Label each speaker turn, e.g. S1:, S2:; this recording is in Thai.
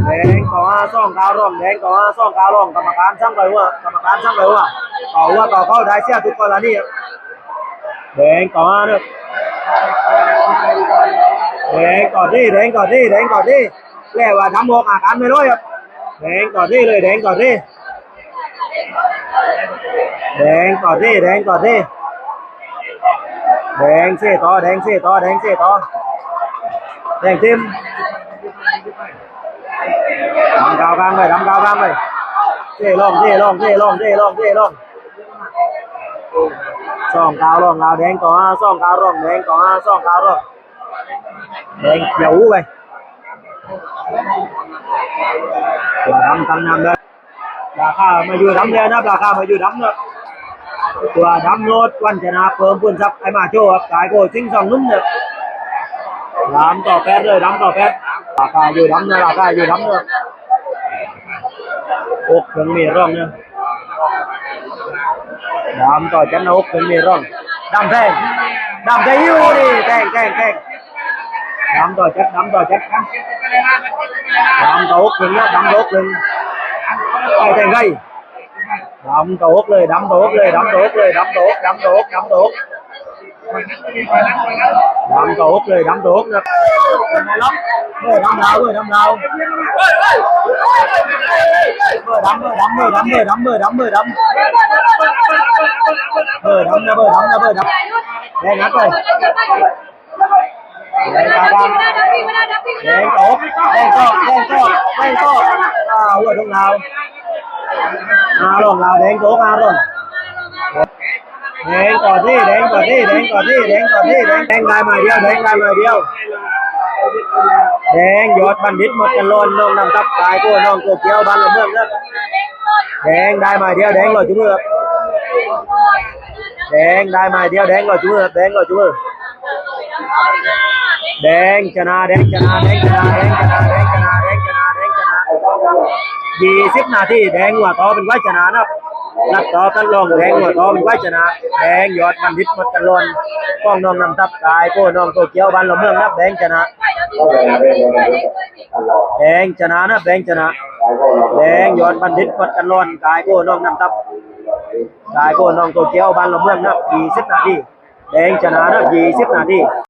S1: แดงต่อซ่องกาวร่องแดงต่อซ่องกาวร่องกรรมการช่างเลยว่ากรรมการช่างเลยว่าต่อว่าต่อเข้าได้เสียทุกกรณีแดงต่อเนี่ยแดงต่อที่แดงต่อที่แดงต่อที่แล้วว่าทำโมกอาการไม่ร้อยครับแดงต่อที่เลยแดงต่อที่แดงต่อที่แดงต่อที่แดงเสียต่อแดงเสียต่อแดงเสียต่อแดงทิมดำกาวกลางไปดำกาวกลางไปเท่ล่องเท่ล่องเท่ล่องเท่ล่องเท่ล่องซ่องกาวร่องกาวแดงต่อซ่องกาวร่องแดงต่อซ่องกาวร่องแดงเขียวไปดำกำนำเลยราคามาอยู่ดำเลยนะราคามาอยู่ดำเลยตัวดำโนดวันชนะเพิ่มพูนซับไอมาโจ้ครับกายโกซิงสองนุ่มเนี่ยดำต่อแปดเลยดำต่อแปดราคาอยู่ดำเนี่ยราคาอยู่ดำเนี่ยอกยังมีร่องเนี่ยดำต่อจันอกยังมีร่องดำแทงอยู่นี่แทงดำต่อจัดดำต่อจัดดำต่ออกถึงเนี่ยดำต่ออกถึงไปแทงไงดำต่ออกเลยดำต่ออกเลยดำต่ออกเลยดำต่ออกดำต่ออกดำต่ออกดำต่ออกเลยดำต่ออกนะเมื่อดำดาวเมื่อดำดาวเมื่อดำนะเมื่อดำนะเมื่อดำแดงนัดเลยแดงตาดำแดงโต๊ะแดงก็หัวตรงเราลงเราแดงโต๊ะลงแดงก่อนที่แดงได้มาเดียวแดงยอดบัณฑิตหมดกันล้นน้องนำทับกายตัวน้องตัวเกี้ยวบ้านเราเมืองนะแดงได้มาเดียวแดงลอยจุ่มแดงได้มาเดียวแดงลอยจุ่มแดงชนะ20 นาทีแดงหัวต่อเป็นไว้ชนะนะนัดต่อกันลงแดงหัวต่อเป็นไว้ชนะแดงยอดบัณฑิตหมดกันล้นป้องน้องนำทับกายตัวน้องตัวเกี้ยวบ้านเราเมืองนะแดงชนะนะแดงชนะแดงยอดบัณฑิตหมดกันล้นกายตัวน้องนำทับกายตัวน้องตัวเกี้ยวบ้านเราเมืองนะ20 นาทีแดงชนะนะ20 นาที